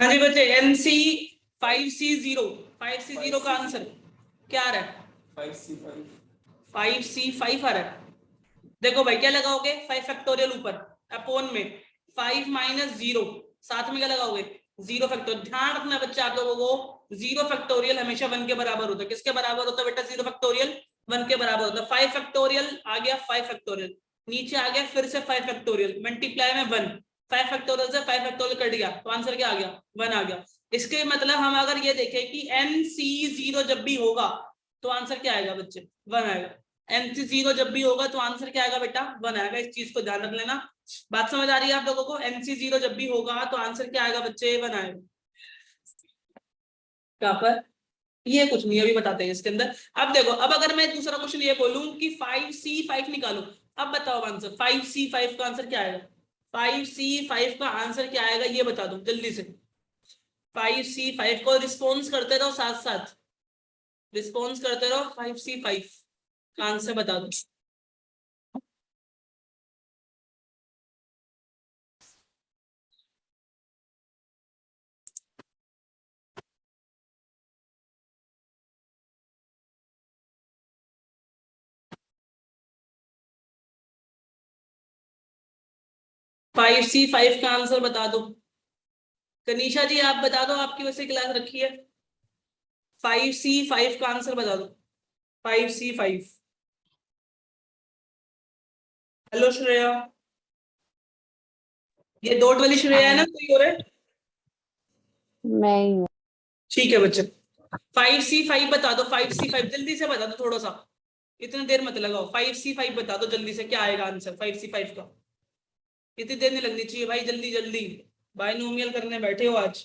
हाँ जी बच्चे, NC 5C0 5C0 का आंसर क्या आ रहा है? 5C5 आ रहा है। देखो भाई क्या लगाओगे? 5 फैक्टोरियल ऊपर अपोन में 5 माइनस 0, साथ में क्या लगाओगे? 0 फैक्टोरियल। ध्यान रखना बच्चा आप लोगों को, 0 फैक्टोरियल हमेशा 1 के बराबर होता है। किसके बराबर होता है बेटा? 0 फैक्टोरियल 1 के बराबर होता है। 5 फैक्टोरियल आ गया, 5 फैक्टोरियल नीचे आ गया, फिर से 5 फैक्टोरियल मल्टीप्लाई में 1, 5 फैक्टोरियल से 5 फैक्टोरियल कट गया, तो आंसर क्या आ गया? 1 आ गया। इसके मतलब हम अगर ये देखें कि NC0 जब भी होगा तो आंसर क्या आएगा बच्चे? 1 आएगा। NC0 जब भी होगा तो आंसर क्या आएगा बेटा? 1 आएगा। इस चीज को ध्यान रख लेना। बात समझ आ रही है आप लोगों को? NC0 जब भी होगा तो आंसर क्या आएगा बच्चे? 1 आएगा। कहां पर? ये कुछ नहीं, अभी बताते हैं इसके अंदर। अब देखो, अब अगर मैं दूसरा क्वेश्चन ये बोलूं कि 5C5 निकालो, अब बताओ आंसर 5C5 का आंसर क्या आएगा? 5C5 का आंसर क्या आएगा ये बता दो जल्दी से। 5C5 को रिस्पॉन्स करते रहो, साथ साथ रिस्पॉन्स करते रहो। 5C5 का आंसर बता दो। 5C5 का आंसर बता दो। कनीषा जी आप बता दो, आपकी वैसे क्लास रखी है। 5C5 का आंसर बता दो। 5C5। हेलो श्रेया, ये डॉट वाली श्रेया है ना, कोई और है? मैं ठीक है बच्चे, 5C5 बता दो। 5C5 जल्दी से बता दो, थोड़ा सा, इतनी देर मत लगाओ। 5C5 बता दो जल्दी से, क्या आएगा आंसर 5C5 का? इतनी देर नहीं लगनी चाहिए भाई, जल्दी जल्दी। बायनोमियल करने बैठे हो आज।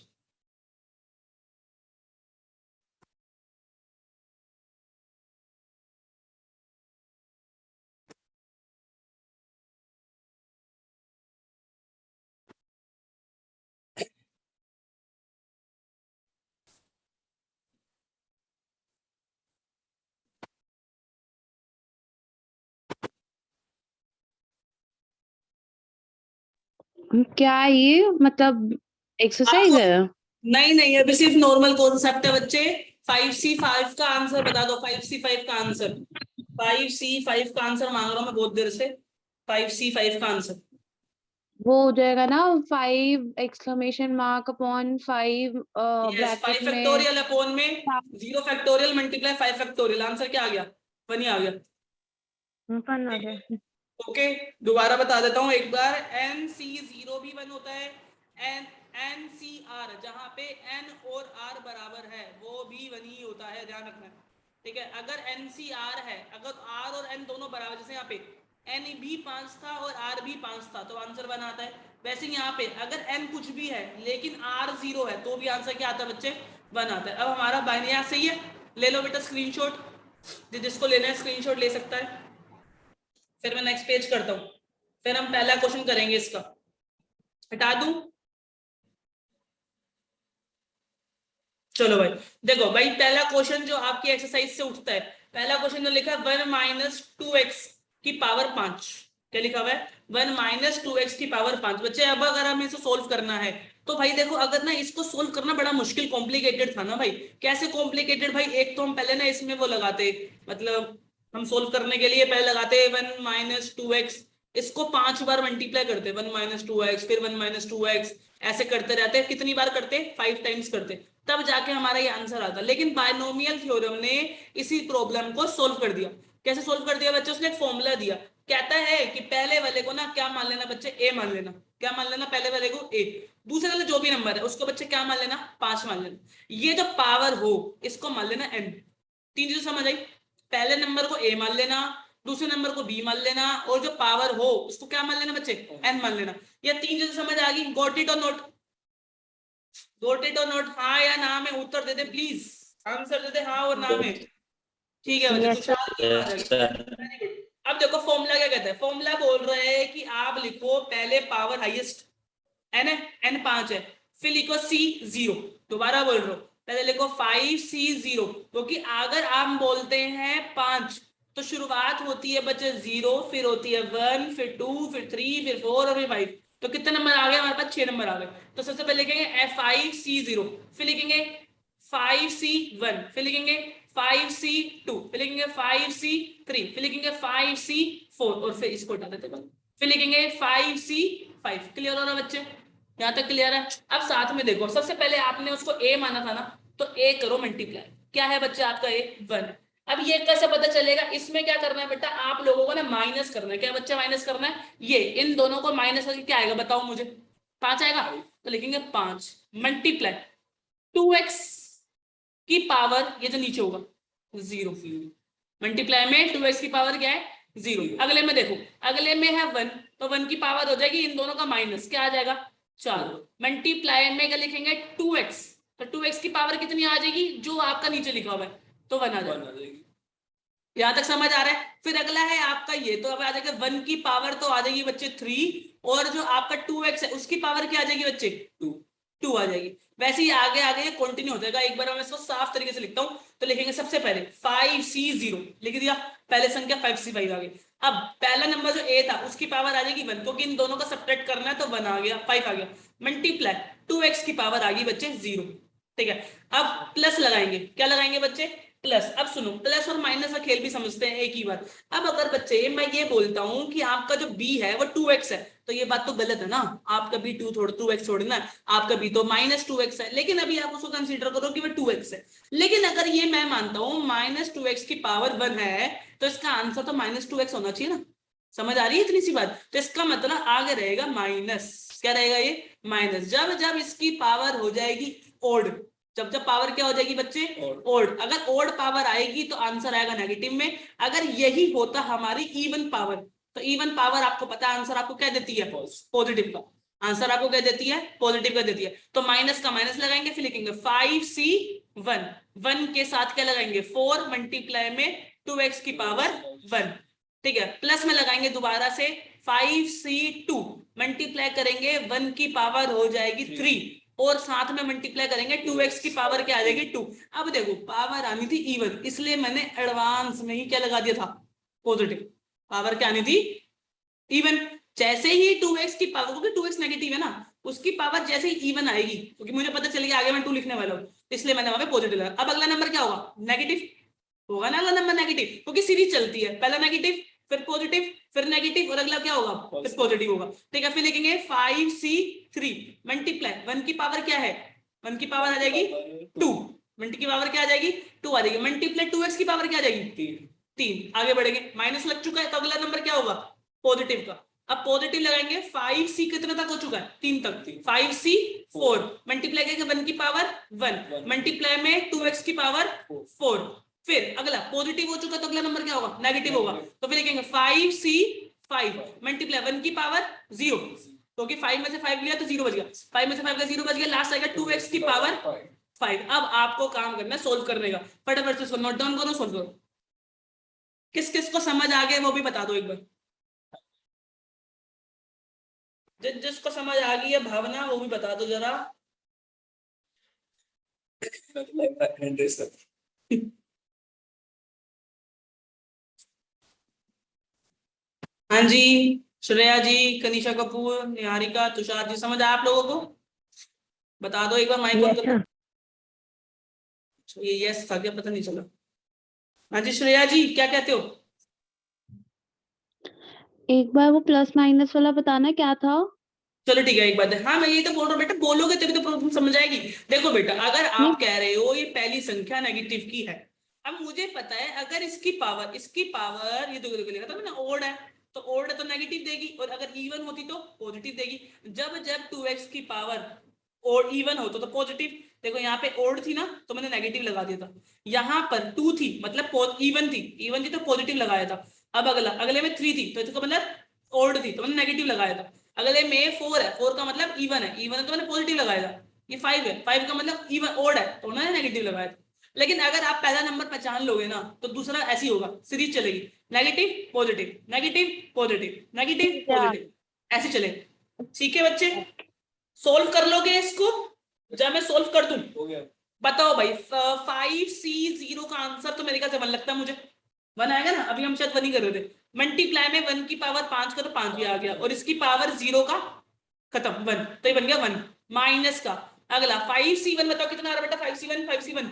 क्या ये मतलब एक्सरसाइज आपको है? नहीं नहीं, अभी सिर्फ नॉर्मल कॉन्सेप्ट है बच्चे। 5C5 का आंसर बता दो। 5C5 का आंसर, 5C5 का आंसर मांग रहा हूं मैं बहुत देर से। 5C5 का आंसर वो हो जाएगा ना 5 exclamation mark upon 5 yes, 5 bracket में फैक्टोरियल अपॉन में 0 फैक्टोरियल मल्टीप्लाई 5 फैक्टोरियल। आंसर क्या आ गया? 1 ही आ गया। फन आ ठीक गया। है, ओके। दोबारा बता देता हूँ एक बार। NC0 भी 1 होता है। NCR जहां पे N और R बराबर है वो भी 1 ही होता है, ध्यान रखना। ठीक है, अगर NCR है, अगर R और N दोनों बराबर, जैसे यहाँ पे N भी 5 था और R भी 5 था तो आंसर 1 आता है। वैसे यहाँ पे अगर N कुछ भी है लेकिन R 0 है तो भी आंसर क्या आता है बच्चे? 1 आता है। अब हमारा बाइनरी सही है, ले लो बेटा स्क्रीनशॉट, जिसको लेना है स्क्रीनशॉट ले सकता है। फिर मैं नेक्स्ट पेज करता हूं, फिर हम पहला क्वेश्चन करेंगे। इसका हटा दूं? चलो भाई, देखो भाई, पहला क्वेश्चन जो आपकी एक्सरसाइज से उठता है, पहला क्वेश्चन जो लिखा है 1 माइनस 2x की पावर 5। क्या लिखा हुआ है? 1 माइनस 2x की पावर 5। बच्चे अब अगर हमें इसे सोल्व करना है तो भाई देखो, अगर ना इसको सोल्व करना बड़ा मुश्किल कॉम्प्लिकेटेड था ना भाई। कैसे कॉम्प्लिकेटेड भाई? एक तो हम पहले ना इसमें वो लगाते, मतलब हम सोल्व करने के लिए पहले लगाते 1 माइनस 2x, इसको 5 बार मल्टीप्लाई करते, 1 माइनस 2x फिर 1 माइनस 2x, ऐसे करते रहते। कितनी बार करते? 5 टाइम्स करते, तब जाके हमारा ये आंसर आता। लेकिन बायनोमियल थ्योरम ने इसी प्रॉब्लम को सोल्व कर दिया। कैसे सोल्व कर दिया बच्चे? उसने एक फॉर्मूला दिया, कहता है कि पहले वाले को ना क्या मान लेना बच्चे? ए मान लेना। क्या मान लेना? पहले वाले को ए, दूसरे वाले जो भी नंबर है उसको बच्चे क्या मान लेना? 5 मान लेना। ये जो पावर हो इसको मान लेना n। 3 चीजें समझ आई? पहले नंबर को ए मान लेना, दूसरे नंबर को बी मान लेना, और जो पावर हो उसको क्या मान लेना बच्चे? n मान लेना। ये 3 चीजें समझ आ गई? गॉट इट और नॉट? गॉट इट और नॉट? हाँ या ना में उत्तर दे दे प्लीज, आंसर दे दे हाँ और ना में। ठीक है बच्चे, यस सर। तुषार की आवाज आ गई। Very good. अब देखो फॉर्मूला क्या कहता है। फॉर्मूला बोल रहे हैं कि आप लिखो पहले पावर हाईएस्ट, n है, n 5 है, फिर लिखो C0। दोबारा बोल रहा हूं, पहले लिखो 5C0, क्योंकि अगर आप बोलते हैं 5 तो शुरुआत होती है बच्चे 0, फिर होती है 1, फिर 2, फिर 3, फिर 4 और फिर 5। तो कितने नंबर आ गए हमारे पास? 6 नंबर आ गए। तो सबसे पहले लिखेंगे Fi C0, फिर लिखेंगे 5C1, फिर लिखेंगे 5C2, फिर लिखेंगे 5C3, फिर लिखेंगे 5C4 और फिर इसको हटा देते हैं, फिर लिखेंगे 5C5। क्लियर हो रहा बच्चे? यहाँ तक क्लियर है? अब साथ में देखो, सबसे पहले आपने उसको ए माना था ना, तो ए करो मल्टीप्लाई। क्या है बच्चे आपका ए? 1। अब ये कैसे पता चलेगा? इसमें क्या करना है बेटा, आप लोगों को ना माइनस करना है। क्या बच्चा माइनस करना है? ये इन दोनों को माइनस करके क्या आएगा बताओ मुझे? 5 आएगा। तो लिखेंगे 5 मल्टीप्लाई 2x की पावर, ये जो नीचे होगा 0, मल्टीप्लाई में 2x की पावर क्या है? 0। अगले में देखो, अगले में है 1, तो 1 की पावर हो जाएगी इन दोनों का माइनस, क्या आ जाएगा? 4। मल्टीप्लाई में क्या लिखेंगे? 2x, तो 2x की पावर कितनी आ जाएगी? जो आपका नीचे लिखा हुआ है, तो 1 आ जाएगी। यहां तक समझ आ रहा है? फिर अगला है आपका ये, तो अब आ जाएगा 1 की पावर तो आ जाएगी बच्चे 3, और जो आपका 2x है उसकी पावर क्या आ जाएगी बच्चे? 2 आ जाएगी। वैसे ही आगे आगे कंटिन्यू हो जाएगा। एक बार मैं इसको साफ तरीके से लिखता हूं, तो लिखेंगे सबसे पहले 5C0 लिख दिया, पहले संख्या 5C5 आ गई। अब पहला नंबर जो a था उसकी पावर आ जाएगी 1, क्योंकि इन दोनों का सब्ट्रैक्ट करना है, तो 1 आ गया, 5 आ गया। मल्टीप्लाई 2x की पावर आ गई बच्चे 0। ठीक है, अब प्लस लगाएंगे। क्या लगाएंगे बच्चे? प्लस। अब सुनो, प्लस और माइनस का खेल भी समझते हैं एक ही बार। अब अगर बच्चे मैं ये बोलता हूं कि आपका जो b है वो 2x है, तो ये बात तो गलत है ना। आपका b 2x थोड़ी ना, आपका b तो -2x है, लेकिन अभी आप उसको कंसीडर करो कि वो 2x है। लेकिन अगर ये मैं मानता हूं -2x की पावर 1 है, तो इसका आंसर तो -2x होना चाहिए ना। समझ आ रही है इतनी सी बात? तो इसका मतलब आगे रहेगा माइनस। क्या रहेगा ये? माइनस। जब जब इसकी पावर हो जाएगी ओड, जब जब पावर क्या हो जाएगी बच्चे? ओड। अगर ओड पावर आएगी तो आंसर आएगा नेगेटिव में। अगर यही होता हमारी इवन पावर, तो इवन पावर आपको पता है आंसर आपको क्या देती है? पॉजिटिव का आंसर आपको क्या देती है? पॉजिटिव का देती है। तो माइनस का माइनस लगाएंगे, फिर लिखेंगे 5C1, 1 के साथ क्या लगाएंगे? 4 मल्टीप्लाई में 2x की पावर 1। ठीक है, प्लस में लगाएंगे दोबारा से 5C2, मल्टीप्लाई करेंगे 1 की पावर हो जाएगी 3, और साथ में मल्टीप्लाई करेंगे 2x की पावर क्या आ जाएगी? 2। अब देखो पावर आनी थी इवन, इसलिए मैंने एडवांस में ही क्या लगा दिया था? पॉजिटिव। पावर क्या आनी थी? इवन। जैसे ही 2x की पावर, क्योंकि 2x नेगेटिव है ना, उसकी पावर जैसे ही इवन आएगी, क्योंकि मुझे पता चल गया आगे मैं 2 लिखने वाला हूं, इसलिए मैंने वहां पे पॉजिटिव लगा। अब अगला नंबर क्या होगा? नेगेटिव होगा ना अगला नंबर, नेगेटिव, क्योंकि सीरीज चलती है, पहला नेगेटिव फिर पॉजिटिव फिर नेगेटिव, और अगला क्या होगा? फिर पॉजिटिव होगा। ठीक है, फिर लिखेंगे 5C3 मल्टीप्लाई 1 की पावर क्या है? 1 की पावर आ जाएगी 2, 1 की पावर क्या आ जाएगी? 2 आ जाएगी, मल्टीप्लाई 2x की पावर क्या आ जाएगी? 3। आगे बढ़ेंगे, माइनस लग चुका है, तो अगला नंबर क्या होगा? पॉजिटिव का। अब पॉजिटिव लगाएंगे, 5C कितने तक हो चुका है? 3 तक। 5C4 मल्टीप्लाई करेंगे 1 की पावर 1, मल्टीप्लाई में 2x की पावर 4। फिर अगला पॉजिटिव हो चुका, तो अगला नंबर क्या होगा? नेगेटिव होगा। तो फिर लिखेंगे 5C5 मल्टीप्लाई 1 की पावर 0, क्योंकि 5 में से 5 लिया तो 0 बच गया, 5 में से 5 का 0 बच गया, लास्ट आएगा 2x की पावर 5। अब आपको काम करना है सोल्व करने का, फटाफट से इसको नोट डाउन करो, सोल्व करो। किस किस को समझ आ गया वो भी बता दो एक बार। जिसको समझ आ गई है भावना, वो भी बता दो जरा। हाँ जी, श्रेया जी, कनिषा कपूर, निहारिका, तुषार जी, समझ आया आप लोगों को? बता दो एक बार, माइक ऑन करो। ये यस था क्या? पता नहीं चला। हाँ जी श्रेया जी, क्या कहते हो? एक बार वो प्लस माइनस वाला बताना क्या था? चलो ठीक है, एक बात है, हाँ मैं ये तो बोल रहा हूँ बेटा, बोलोगे तभी तो प्रॉब्लम समझ आएगी। देखो बेटा, अगर नहीं। आप कह रहे हो ये पहली संख्या नेगेटिव की है, अब मुझे पता है अगर इसकी पावर ये देखो लिखा था मैंने ओड है, तो ओड है तो नेगेटिव देगी, और अगर इवन होती तो पॉजिटिव देगी। जब जब 2x की पावर और इवन हो तो पॉजिटिव। देखो यहाँ पे ओड थी ना, तो मैंने नेगेटिव लगा दिया था। यहाँ पर 2 थी मतलब इवन थी तो पॉजिटिव लगाया था। अब अगले में 3 थी तो इसका मतलब ओड थी, तो मैंने नेगेटिव लगाया था। अगले में 4 है, 4 का मतलब इवन है तो मैंने पॉजिटिव लगाया था। ये 5 है, 5 का मतलब इवन ओड है, तो मैंने नेगेटिव लगाया था। लेकिन अगर आप पहला नंबर पहचान लोगे ना, तो दूसरा ऐसी होगा, सीरीज चलेगी, negative positive negative positive negative positive, ऐसे चलेगा। ठीक है बच्चे, सोल्व कर लोगे इसको? जब मैं सोल्व कर दूं, बताओ भाई 5C0 का आंसर तो मेरे ख्याल से 1 लगता है मुझे, 1 आएगा ना। अभी हम शायद 1 ही कर रहे थे। मल्टीप्लाई में 1 की पावर 5 का, तो 5 भी आ गया, और इसकी पावर 0 का खत्म 1, तो ये बन गया 1 माइनस का। अगला 5C1 बताओ कितना आ रहा बेटा, 5C1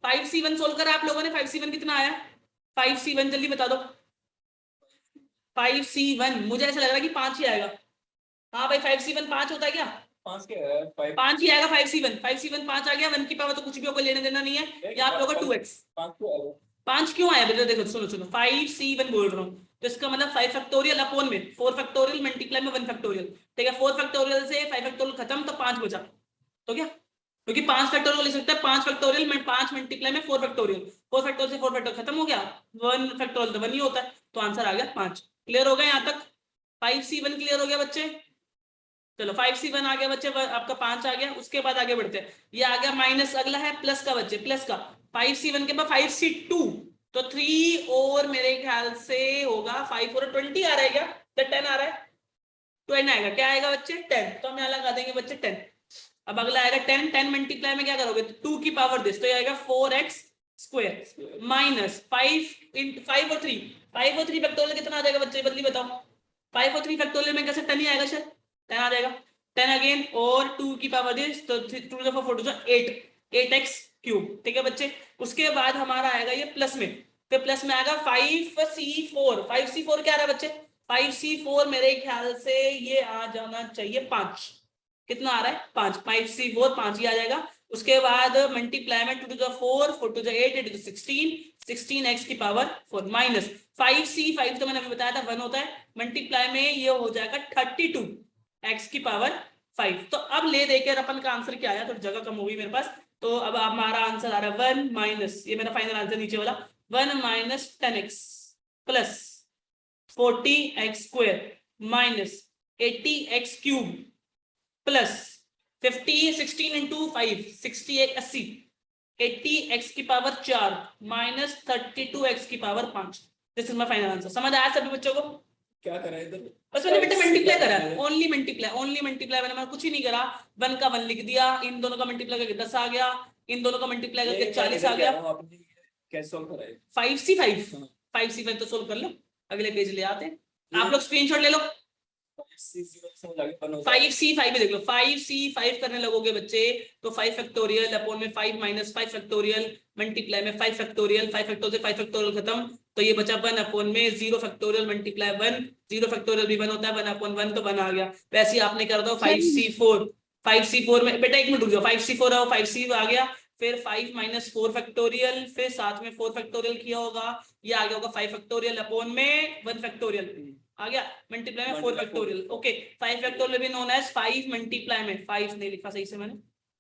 5C1 सोल्व करा आप लोगों ने, 5C1 कितना आया, 5C1 जल्दी बता दो। 5C1 मुझे ऐसा लग रहा है कि 5 ही आएगा। हाँ भाई 5C1 5 होता है क्या, 5 क्या है, 5 5 ही आएगा। 5C1 5 आ गया, 1 की पावर तो कुछ भी होगा, लेने देना नहीं है। ये आप लोगों का 2x 5 को आएगा। 5 क्यों आया बेटा, देखो सुनो 5C1 बोल रहा हूँ, तो इसका मतलब 5 फैक्टोरियल अपॉन में 4 फैक्टोरियल मल्टीप्लाई में 1 फैक्टोरियल, ठीक है। 4 फैक्टोरियल से 5 फैक्टोरियल खत्म, तो 5 बचा, तो क्या, क्योंकि 5 फैक्टोरियल ले सकता है, 5 फैक्टोरियल में 5 मल्टीप्लाई में 4 फैक्टोरियल, 4 फैक्टोरियल से 4 फैक्टोरियल खत्म हो गया, 1 फैक्टोरियल तो 1 ही होता है, तो आंसर आ गया 5। क्लियर हो गया यहाँ तक, 5C1 क्लियर हो गया बच्चे। चलो 5C1 आ गया बच्चे, आपका 5 आ गया। उसके बाद आगे बढ़ते हैं, ये आ गया माइनस, अगला है प्लस का बच्चे, प्लस का 5C1 के बाद 5C2, तो 3 और मेरे ख्याल से होगा 5 और 20 आ रहा है क्या, तो 10 आ रहा है, 10 आएगा, क्या आएगा बच्चे 10, तो हम यहाँ लगा देंगे बच्चे 10। अब अगला आएगा 10, 10 मल्टीप्लाई में क्या करोगे, 2 की पावर दिस, तो ये आएगा 4x स्क्वायर माइनस 5 5 और 3, 5 और 3 फैक्टोरियल कितना आ जाएगा बच्चे, बदली बताओ। 5 और 3 फैक्टोरियल में कैसे 10 ही आएगा, शायद 10 आ जाएगा, 10 अगेन और 2 की पावर दिस, तो 2 दफा 4 जो 8, 8x क्यूब, ठीक है बच्चे। उसके बाद हमारा आएगा ये प्लस में, फिर प्लस में आएगा 5C4, 5C4 क्या आ रहा है बच्चे, 5C4 मेरे ख्याल से ये आ जाना चाहिए 5, कितना आ रहा है 5, 5C4 5 ही आ जाएगा। उसके बाद मल्टीप्लाई में 2 to the 4, 4 to the 8, 8 to the 16, 16x की पावर 4 माइनस 5C5 तो मैंने अभी बताया था 1 होता है, मल्टीप्लाई में ये हो जाएगा 32x की पावर 5। तो अब ले देकर अपन का आंसर क्या आया, तो जगह कम होगी मेरे पास, तो अब हमारा आंसर आ रहा है 1 माइनस, ये मेरा फाइनल आंसर नीचे वाला, 1 minus 10x plus 40x square minus 80x cube plus 50, 16 into 5 68 80, 80x की पावर 4 माइनस 32x की power 5। This is my final answer. समझ आया सभी बच्चों को, क्या करा है इधर, बस मैंने बेटा मल्टीप्लाई करा, ओनली मल्टीप्लाई मैंने कुछ ही नहीं करा, 1 का 1 लिख दिया, इन दोनों का मल्टीप्लाई करके 10 आ गया, इन दोनों का मल्टीप्लाई करके 40 आ गया। कैसे सॉल्व करा है, 5C5 5C5 तो सोल्व कर लो, अगले पेज ले आते हैं, आप लोग स्क्रीनशॉट ले लो। 5C5 में देख लो, 5C5 करने लगोगे बच्चे, तो 5 फैक्टोरियल अपॉन में 5 माइनस 5 फैक्टोरियल मल्टीप्लाई में 5 फैक्टोरियल, 5 फैक्टोरियल से 5 फैक्टोरियल खत्म, तो ये बचा 1 अपॉन में 0 फैक्टोरियल मल्टीप्लाई 1, 0 फैक्टोरियल भी 1 होता है, 1 अपॉन 1 तो 1 आ गया। वैसे ही आपने कर दो 5C4 में, बेटा 1 मिनट रुक जाओ, 5C4 आओ, 5C आ गया, फिर 5 माइनस 4 फैक्टोरियल, फिर साथ में 4 फैक्टोरियल किया होगा, ये आ गया होगा 5 फैक्टोरियल अपॉन में 1 फैक्टोरियल आ गया, मल्टीप्लाई में 4 फैक्टोरियल, ओके। 5 फैक्टोरियल भी नोन एज 5 मल्टीप्लाई में 5 नहीं लिखा सही से मैंने,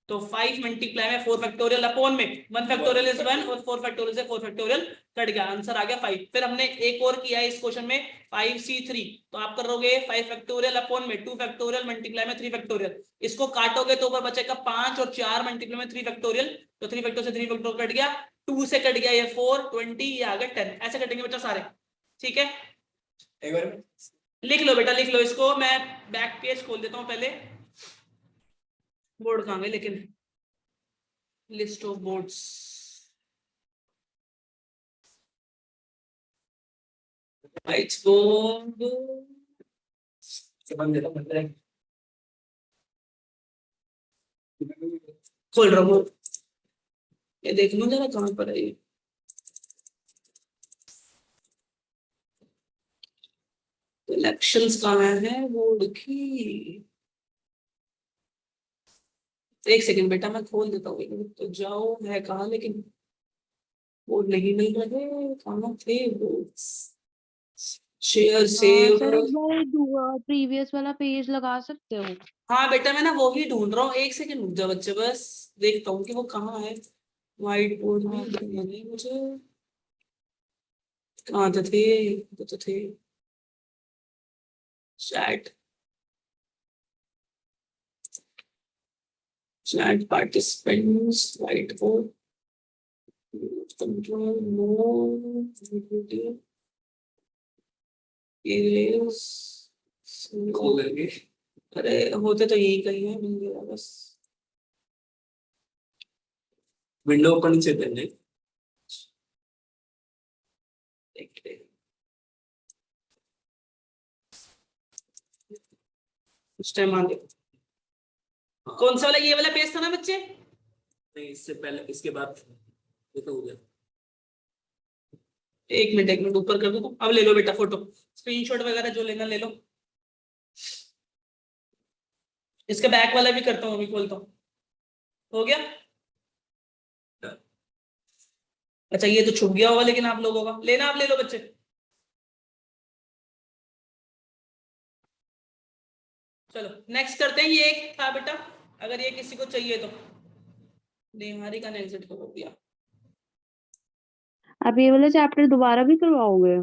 तो 5 मल्टीप्लाई में 4 फैक्टोरियल अपॉन में 1 फैक्टोरियल इज 1 और 4 फैक्टोरियल से 4 फैक्टोरियल कट गया, आंसर आ गया 5। फिर हमने एक और किया है इस क्वेश्चन में 5C3, तो आप करोगे 5 फैक्टोरियल अपॉन में 2 फैक्टोरियल मल्टीप्लाई में 3 फैक्टोरियल, इसको काटोगे तो ऊपर बचेगा 5 और 4 मल्टीप्लाई में 3 फैक्टोरियल, तो 3 फैक्टोरियल से 3 फैक्टोरियल कट गया, 2 से कट गया ये 4, 20 ये आ गया 10, ऐसे कटेंगे बच्चा सारे, ठीक है। एक बार लिख लो बेटा लिख लो इसको, मैं बैक पेज खोल देता हूं पहले, बोर्ड कहां है लेकिन, list of boards, white board समझ लेता हूं, खोल रहा हूं, ये देख लो जरा कहां पर है ये, इलेक्शंस कहां है बोर्ड की, एक सेकंड बेटा मैं खोल देता हूँ, तो जाओ है कहाँ, लेकिन बोर्ड नहीं मिल रहे, कहाँ थे बोर्ड्स, शेयर सेव, सर एक बार प्रीवियस वाला पेज लगा सकते हो। हाँ बेटा मैं ना वो ही ढूंढ रहा हूँ, एक सेकंड रुक जा बच्चे, बस देखता हूँ कि वो कहाँ है, व्हाइट बोर्ड में दिखने नहीं मुझे, कहाँ तो थे, तो थे chat, chat participants, white board control no erase, खोल लेंगे, अरे होते तो यही कहीं है, मिल गया बस, विंडो ओपन से देंगे, देखते हैं। उस टाइम आ गया। कौन सा वाला, ये वाला पेज था ना बच्चे? नहीं, इससे पहले, इसके बाद ये तो हो गया। एक मिनट ऊपर कर दो। अब ले लो बेटा फोटो, स्क्रीनशॉट वगैरह जो लेना ले लो। इसका बैक वाला भी करता हूँ, अभी खोलता हूँ। हो गया? अच्छा ये तो छुप गया होगा लेकिन आप लोगों का, लेना आप ले लो बच्चे। चलो नेक्स्ट करते हैं। ये एक था बेटा, अगर ये किसी को चाहिए तो निहारी का एग्जिट हो गया। आप ये वाला चैप्टर दोबारा भी करवाओगे?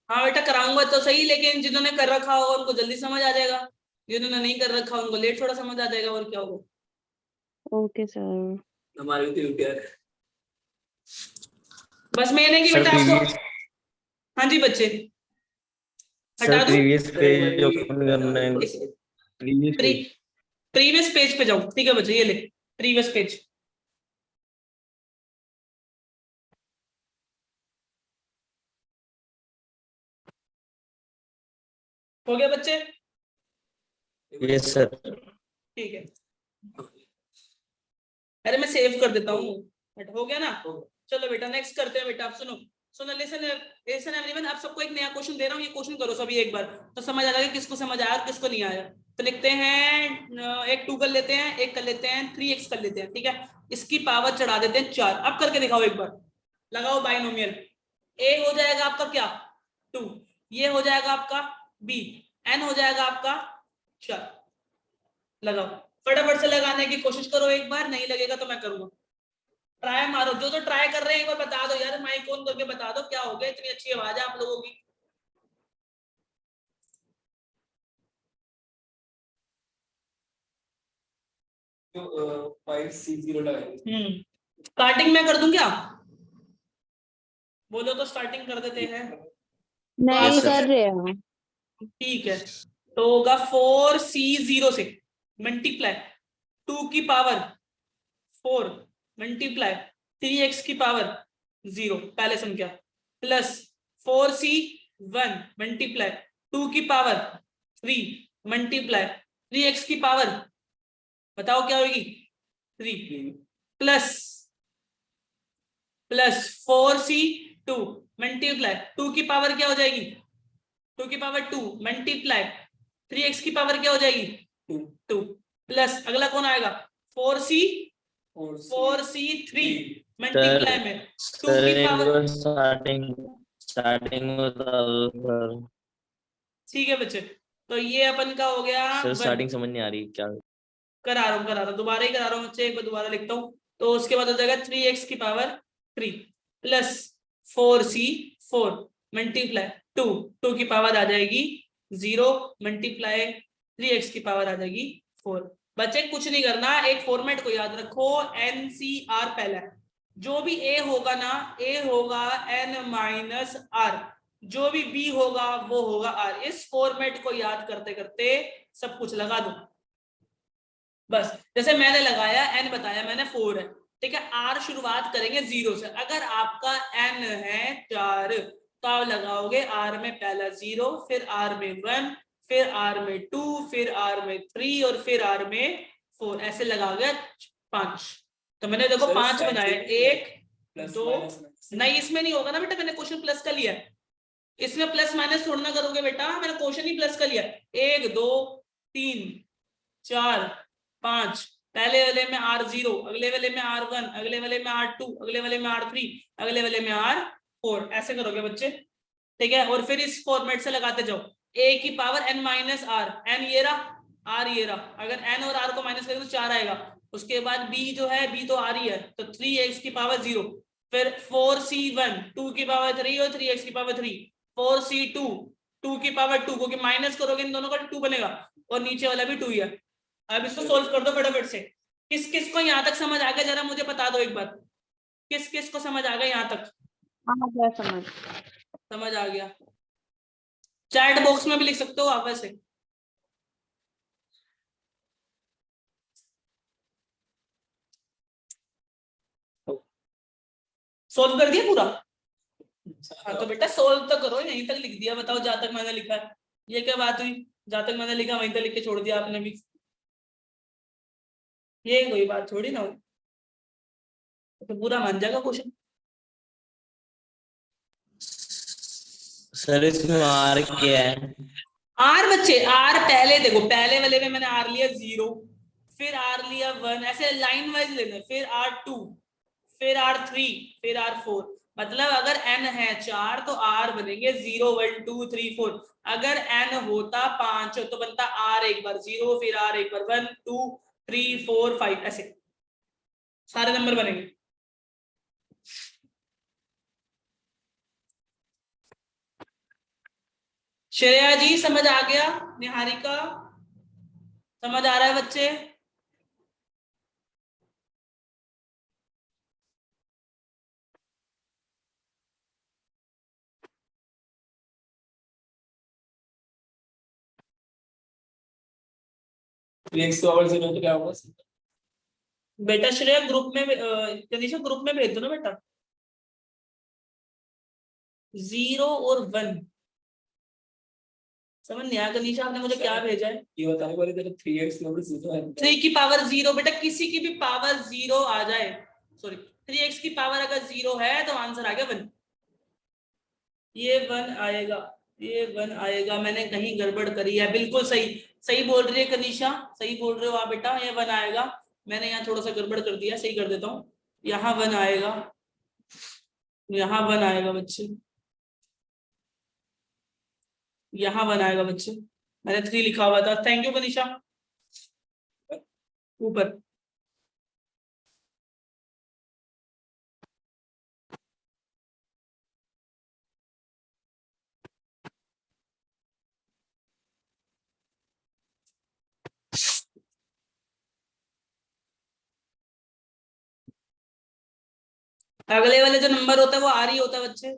हाँ बेटा कराऊंगा तो सही, लेकिन जिन्होंने कर रखा होगा उनको जल्दी समझ आ जाएगा, जिन्होंने नहीं कर रखा उनको लेट थोड़ा समझ आ जाएगा, और क्या होगा। Okay sir. हमारी भी तो यार, बस मैंने कि सर बेटा आपको, प्रीवियस हाँ जी बच्चे हटा सर दूं? प्रीवियस पेज ओपन करना है। प्रीवियस पेज प्रीवियस पेज पे जाऊं, ठीक है बच्चे, ये ले प्रीवियस पेज। हो गया बच्चे? Yes sir. ठीक है, अरे मैं सेव कर देता हूँ। हो गया ना? चलो बेटा नेक्स्ट करते हैं। बेटा आप सुनो, सुनो, लिसन लिसन एवरीवन, आप सबको एक नया क्वेश्चन दे रहा हूँ, ये क्वेश्चन करो सभी एक बार, तो समझ आ जाएगा किसको समझ आया किसको नहीं आया। तो लिखते हैं, एक 2 कर लेते हैं, एक कर लेते हैं 3x कर लेते हैं, ठीक है। इसकी पावर चढ़ा देते हैं 4। अब करके दिखाओ एक बार, लगाओ बाइनोमियल। a हो जाएगा आपका क्या 2, ये हो जाएगा आपका b, n हो जाएगा आपका 4। लगाओ, फटाफट से लगाने की कोशिश करो एक बार, नहीं लगेगा तो मैं करूंगा। ट्राई मारो, जो ट्राई कर रहे हैं एक बार बता दो यार, माइक ऑन करके बता दो क्या हो गया, इतनी अच्छी आवाज है आप लोगों की। 5C0 लगाएंगे। स्टार्टिंग में कर दूं क्या? बोलो तो स्टार्टिंग कर देते हैं। नहीं आप कर रहे हैं। ठीक है, तो होगा 4C0 से मल्टीप्लाई 2 की पावर 4 मल्टीप्लाई 3x की पावर 0 पहले संख्या, प्लस 4C1 मल्टीप्लाई 2 की पावर 3 मल्टीप्लाई 3x की पावर, बताओ क्या होगी 3, प्लस 4C2 मल्टीप्लाई 2 की पावर क्या हो जाएगी 2 की पावर 2 मल्टीप्लाई 3x की पावर क्या हो जाएगी 2, प्लस अगला कौन आएगा 4C3 मल्टीप्लाई में 2 सर की एक पावर। बार स्टार्टिंग में बता दो सर। ठीक है बच्चे, तो ये अपन का हो गया सर 1। स्टार्टिंग समझ नहीं आ रही क्या। करा रहा हूँ दोबारा ही करा रहा हूँ बच्चे, एक बार दोबारा लिखता हूँ। तो उसके बाद हो जाएगा 3x की पावर 3 प्लस 4C4 मल्टीप्लाई 2 की पावर आ जाएगी 0 मल्टीप्लाई 3x की पावर आ जाएगी 4। बच्चे कुछ नहीं करना, एक फॉर्मेट को याद रखो, NCR पहला है। जो भी a होगा ना, a होगा n-r, जो भी b होगा वो होगा r। इस फॉर्मेट को याद करते करते सब कुछ लगा दो बस। जैसे मैंने लगाया n बताया मैंने 4 है, ठीक है। r शुरुआत करेंगे 0 से, अगर आपका n है 4 तो आप लगाओगे r में पहला 0, फिर r में 1, फिर r में 2, फिर r में 3 और फिर r में 4, ऐसे लगाओगे 5। तो मैंने देखो 5 बनाए, 1 2, नहीं इसमें नहीं होगा ना बेटा, मैंने क्वेश्चन प्लस का लिया है, इसमें प्लस माइनस थोड़ा ना करोगे बेटा, मैंने क्वेश्चन ही प्लस का लिया। 1 2 3 4 5, पहले वाले में R0, अगले वाले में R1, अगले वाले में R2, अगले वाले में R3, अगले वाले में R4, ऐसे करोगे बच्चे, ठीक है। और फिर इस फॉर्मेट से लगाते जाओ, a की पावर n-r, n ये रहा r ये रहा, अगर n और r को माइनस करें तो 4 आएगा। उसके बाद b जो है b तो r ही है, तो 3x की पावर 0, फिर 4C1 2 की पावर 3 और 3x की पावर 3, 4C2 2 की पावर 2, क्योंकि माइनस करोगे इन दोनों का 2 बनेगा, और नीचे वाला भी 2 ही है। अब इसको सोल्व कर दो फटाफट से। किस किस को यहाँ तक समझ आ गया जरा मुझे बता दो एक बार, किस किस को समझ आ गया यहाँ तक? आ गया समझ। समझ आ गया, चैट बॉक्स में भी लिख सकते हो आप वैसे। सोल्व कर दिया पूरा? हाँ तो बेटा सोल्व तो करो, यहीं तक लिख दिया, बताओ जहां तक मैंने लिखा है। ये क्या बात हुई? जहां तक मैंने लिखा वहीं तक लिख के छोड़ दिया आपने भी, ये कोई बात थोड़ी ना हुई, तो पूरा मान जाएगा क्वेश्चन। सर इसमें R क्या है? आर बच्चे, आर पहले देखो, पहले वाले में मैंने आर लिया 0, फिर आर लिया 1, ऐसे लाइन वाइज लेना, फिर R2, फिर R3, फिर R4। मतलब अगर n है 4 तो R बनेंगे 0 1 2 3 4। अगर n होता 5 तो बनता R एक बार 0, फिर R एक बार 1 2 3 4 5, ऐसे सारे नंबर बनेंगे। श्रेया जी समझ आ गया? निहारिका समझ आ रहा है बच्चे? x पावर 0 तो क्या होगा? बेटा श्रेया ग्रुप में तनीषा ग्रुप में भेज दो ना बेटा, 0 और 1। समझ नहीं आया तनीषा आपने मुझे क्या भेजा है? ये बताने वाले तेरे 3x पावर 0 है। 3 की पावर 0, बेटा किसी की भी पावर 0 आ जाए, सॉरी 3x की पावर अगर 0 है तो आंसर आ गया 1। ये 1 आएगा, ये 1 आएगा। मैंने कहीं गड़बड़ करी है? बिल्कुल सही, सही बोल रही है कनीषा, सही बोल रहे हो आप बेटा, ये 1 आएगा। मैंने यहाँ थोड़ा सा गड़बड़ कर दिया, सही कर देता हूँ। यहाँ 1 आएगा, यहाँ 1 आएगा बच्चे, यहाँ 1 आएगा बच्चे। मैंने 3 लिखा हुआ था। Thank you Kanisha. ऊपर अगले वाले जो नंबर होता है वो आर ही होता है बच्चे।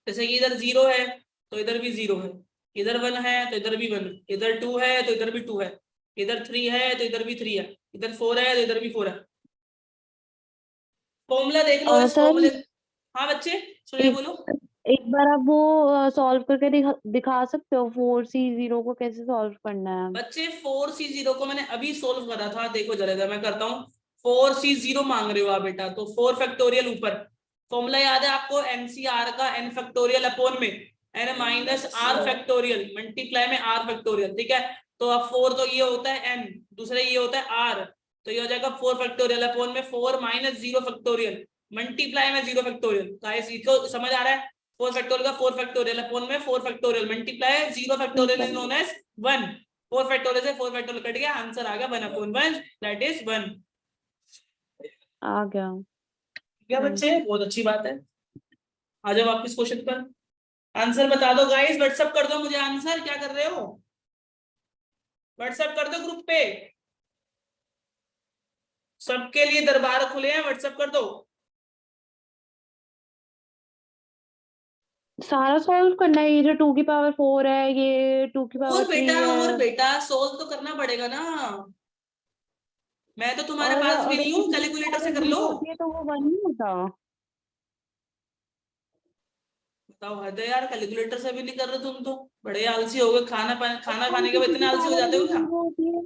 जैसे कि इधर 0 है तो इधर भी 0 है, इधर 1 है तो इधर भी 1, इधर 2 है तो इधर भी 2 है, इधर 3 है तो इधर भी 3 है, इधर 4 है तो इधर भी 4 है। फॉर्मूला देख लो इस सर फॉर्मूले। हाँ बच्चे सुनिए, एक बोलो। एक बार आप वो सॉल्व करके दिखा सकते हो 4C0 को कैसे सॉल्व करना है? बच्चे 4C0 को मैंने अभी सोल्व करा था, देखो जरा मैं करता हूँ। 4C0 मांग रहे हो आप बेटा, तो 4 फैक्टोरियल ऊपर। फॉर्मूला याद है आपको? NCR का n फैक्टोरियल अपॉन में n minus r factorial multiply में r फैक्टोरियल, ठीक है। तो अब 4 तो ये होता है n, दूसरे ये होता है r, तो ये हो जाएगा 4 फैक्टोरियल अपॉन में 4 माइनस 0 फैक्टोरियल मल्टीप्लाई में 0 फैक्टोरियल। गाइस इसको समझ आ रहा है? 4 फैक्टोरियल का 4 फैक्टोरियल अपॉन में 4 factorial multiply 0 factorial is known as 1। 4 factorial से 4 फैक्टोरियल कट गया, आंसर आ गया 1/1, दैट इज 1। आ गया। क्या बच्चे, बहुत अच्छी बात है। आ जाओ वापस क्वेश्चन पर, आंसर बता दो गाइस, व्हाट्सएप कर दो मुझे आंसर। क्या कर रहे हो? व्हाट्सएप कर दो ग्रुप पे, सबके लिए दरबार खुले हैं, व्हाट्सएप कर दो। सारा सॉल्व करना है? ये जो 2 की पावर 4 है, ये 2 की पावर 3 और है, बेटा सोल्व तो करना पड़ेगा ना, मैं तो तुम्हारे और पास भी अगर नहीं हूँ, किसी की कैलकुलेटर से पावर कर लो। 0 होती है तो वो 1 नहीं होता? बताओ, हद है यार, कैलकुलेटर से भी नहीं कर रहे तुम तो, बड़े आलसी हो गए। खाना खाने के बाद किसी इतने की आलसी हो पावर जाते हो क्या? 0 होती है,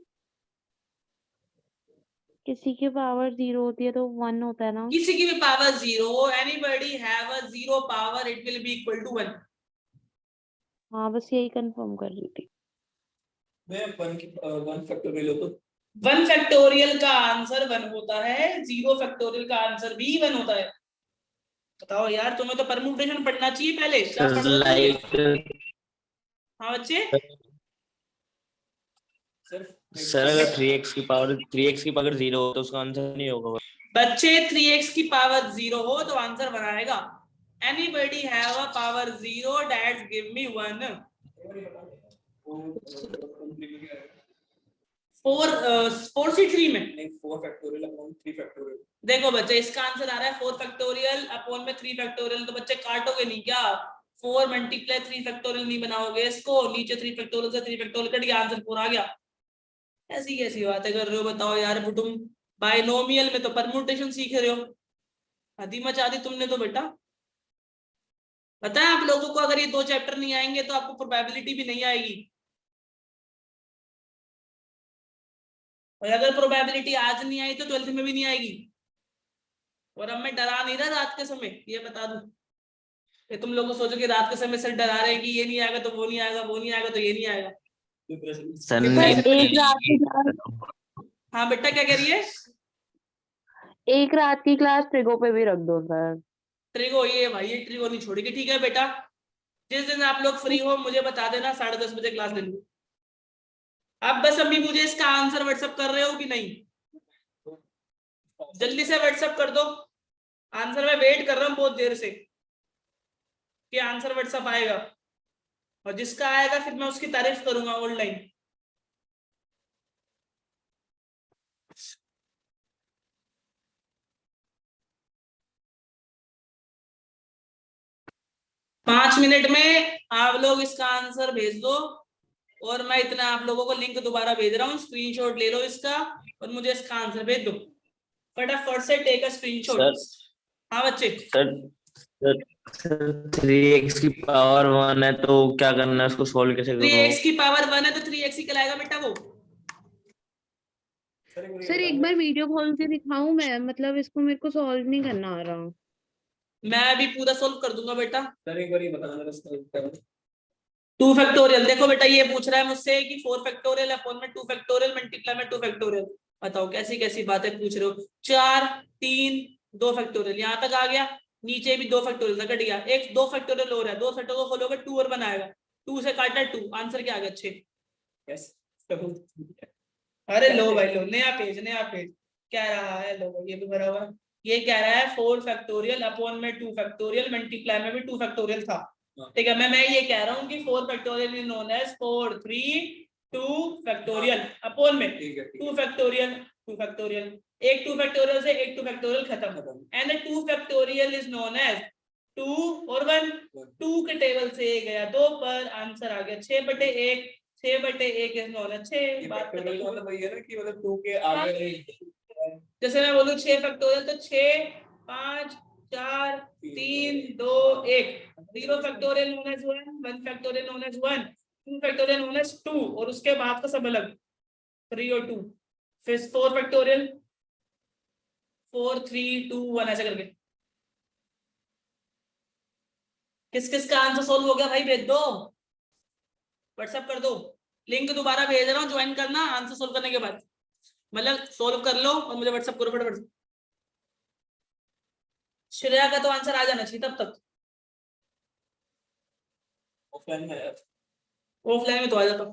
किसी की पावर 0 होती है तो 1 होता है ना? किसी की भी power 0, anybody have a 0 power, it will be equal to 1। हाँ, बस यही कंफर्म कर रही थी। मैं 1 फैक्टोरियल हो तो 1 फैक्टोरियल का आंसर 1 होता है, 0 फैक्टोरियल का आंसर भी 1 होता है। बताओ यार, तुम्हें तो परम्यूटेशन पढ़ना चाहिए पहले, क्या पढ़ रहे हो तुम ये? लाइक हाँ बच्चे, सर अगर 3x की पावर 0 हो तो उसका आंसर नहीं होगा। बच्चे 3x की पावर 0 हो तो आंसर बनाएगा। Anybody have a power 0 that's give me 1। 4C3 में नहीं 4 फैक्टोरियल अपॉन 3 फैक्टोरियल। देखो बच्चे, इसका आंसर आ रहा है 4 फैक्टोरियल अपॉन में 3 फैक्टोरियल, तो बच्चे काटोगे नहीं क्या? 4 मल्टीप्लाई 3 फैक्टोरियल नहीं बनाओगे इसको, नीचे 3 फैक्टोरियल से 3 फैक्टोरियल कट गया, आंसर 4 आ गया। ऐसी कैसी बातें कर रहे हो बताओ यार, तुम बायनोमियल में तो परम्यूटेशन सीख रहे हो, हदी मचा दी तुमने तो बेटा। पता है आप लोगों को, अगर ये 2 चैप्टर नहीं आएंगे तो आपको प्रोबेबिलिटी भी नहीं आएगी, और अगर प्रोबेबिलिटी आज नहीं आई तो 12th में भी नहीं आएगी। और अब मैं डरा नहीं रहा रात के समय, ये बता दूं। ये तुम लोग सोचो कि रात के समय सर डरा रहे हैं कि ये नहीं आएगा तो वो नहीं आएगा, वो नहीं आएगा तो ये नहीं आएगा। सर सर ने एक रात की क्लास, हाँ बेटा क्या कह रही है? एक रात की क्लास ट्रिगो पे भी रख दो सर। ट्रिगो, ये भाई ये ट्रिगो नहीं छोड़ेगी। ठीक है बेटा, जिस दिन आप लोग फ्री हो मुझे बता देना, 10:30 बजे क्लास ले लूँ। आप बस अभी मुझे इसका आंसर व्हाट्सएप कर रहे हो कि नहीं? जल्दी से व्हाट्सएप कर दो आंसर। मैं वेट कर रहा हूँ बहुत देर से कि आंसर व्हाट्सएप आएगा, और जिसका आएगा फिर मैं उसकी तारीफ करूंगा ऑनलाइन। पांच मिनट में आप लोग इसका आंसर भेज दो, और मैं इतना आप लोगों को लिंक दोबारा भेज रहा हूँ, स्क्रीनशॉट ले लो इसका और मुझे इसका आंसर भेज दो फटाफट से। Take a screenshot. सर हाँ बच्चे, सर 3x की पावर 1 है तो क्या करना है, उसको सॉल्व कैसे करूँ? 3x की पावर 1 है तो 3x ही कहलाएगा बेटा वो। सर एक बार वीडियो कॉल से दिखाऊं मैं, मतलब इसको मेरे को सॉल्व नहीं करना आ रहा। मैं अभी पूरा सोल्व कर दूंगा बेटा। सर एक बार ये बताना मेरा इसका 2 फैक्टोरियल, देखो बेटा ये पूछ रहा है मुझसे कि 4 फैक्टोरियल अपॉन में 2 फैक्टोरियल मल्टीप्लाई में 2 फैक्टोरियल। बताओ कैसी कैसी बातें पूछ रहे हो। 4 3 2 फैक्टोरियल यहाँ तक आ गया, नीचे भी 2 फैक्टोरियल तक कट गया। एक 2 फैक्टोरियल हो रहा है, 2 फैक्टोरियल को खोलोगे 2 और बनाएगा, 2 से काटा 2, आंसर क्या आ गया 6। यस। अरे लो भाई लो, नया पेज नया पेज। क्या रहा है, लो ये भी भरा हुआ है। ये कह रहा है 4 फैक्टोरियल अपॉन में 2 फैक्टोरियल मल्टीप्लाई में भी 2 फैक्टोरियल था। ठीक है, मैं ये कह रहा हूँ कि 4 factorial is known as 4 3 2 factorial upon में 2 फैक्टोरियल 2 फैक्टोरियल। एक 2 फैक्टोरियल से एक 2 फैक्टोरियल खत्म, and 2 factorial is known as 2 और 1। 2 के टेबल से गया 2 पर, आंसर आ गया 6/1। 6/1 इज नोन एज 6। बात मतलब वही है ना कि मतलब 2 के आगे जैसे मैं बोलूं 6 फैक्टोरियल तो 6 5 4 3 2 1। 0 factorial known as 1, 1 factorial known as 1, 2 factorial known as 2, और उसके बाद का सब अलग 3 और 2। फिर 4 फैक्टोरियल 4 3 2 1 ऐसे करके। किस किस का आंसर सोल्व हो गया भाई, भेज दो, व्हाट्सएप कर दो। लिंक दोबारा भेज रहा हूँ, ज्वाइन करना आंसर सोल्व करने के बाद। मतलब सोल्व कर लो और मुझे व्हाट्सएप करो फटाफट। श्रेया का तो आंसर आ जाना चाहिए तब तक। ऑफलाइन में यार। ऑफलाइन में तो आ जाता।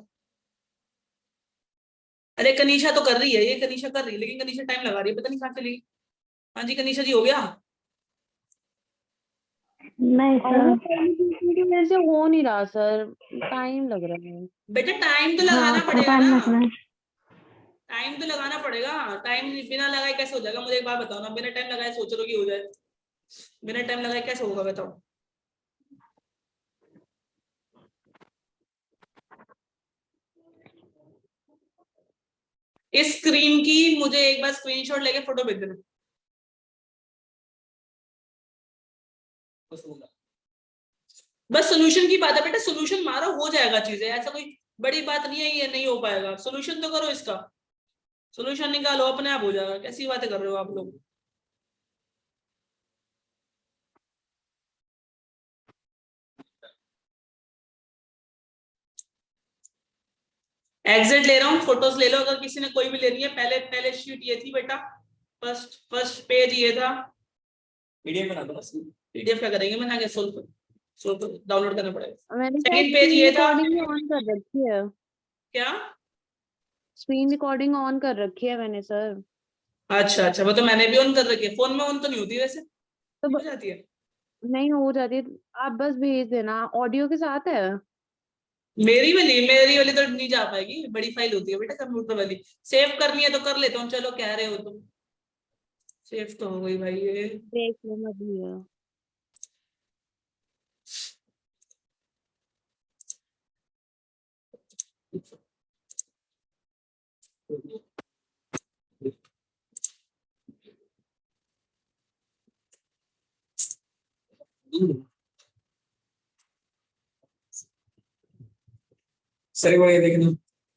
अरे कनीशा तो कर रही है, ये कनीशा कर रही है, लेकिन कनीशा टाइम लगा रही है, पता नहीं कहाँ चली। हाँ जी कनीशा जी, हो गया? नहीं सर, मेरे से हो नहीं रहा सर, टाइम लग रहा है। बेटा टाइम तो लगाना पड़ेगा ना, टाइम तो लगाना पड़ेगा। टाइम बिना लगाए कैसे हो जाएगा, मुझे एक बात बताओ ना, बिना टाइम लगाए सोच रहे हो कि हो जाए? बिना टाइम लगाए कैसे होगा बताओ? इस स्क्रीन की मुझे एक बार स्क्रीनशॉट लेके फोटो भेज देना। बस सोल्यूशन की बात है बेटा, सोल्यूशन मारो हो जाएगा चीजें, ऐसा कोई बड़ी बात नहीं है ये नहीं हो पाएगा। सोल्यूशन तो करो इसका, सोल्यूशन निकालो अपने आप हो जाएगा। कैसी बातें कर रहे हो आप लोग? एग्जिट ले रहा हूँ, फोटोज ले लो अगर किसी ने कोई भी लेनी है। पहले पहले शीट ये थी बेटा, फर्स्ट फर्स्ट पेज ये था। पीडीएफ बना दो बस। पीडीएफ क्या करेंगे, मैंने आगे सोल्व डाउनलोड करना पड़ेगा। मैंने सर सेकंड पेज स्क्रीन ये था। रिकॉर्डिंग ऑन कर रखी है। क्या? स्क्रीन रिकॉर्डिंग ऑन कर रखी है मैंने सर। अच्छा अच्छा, वो तो मैंने भी ऑन कर रखी है, फोन में ऑन तो नहीं होती वैसे, तो हो जाती है। नहीं हो जाती है, आप बस भेज देना, ऑडियो के साथ है। मेरी वाली तो नहीं जा पाएगी, बड़ी फाइल होती है बेटा कंप्यूटर वाली। सेव करनी है तो कर लेता हूँ, चलो कह रहे हो तो सेव तो हो गई भाई ये। देख लो मैं भी है। सर एक बार ये देखना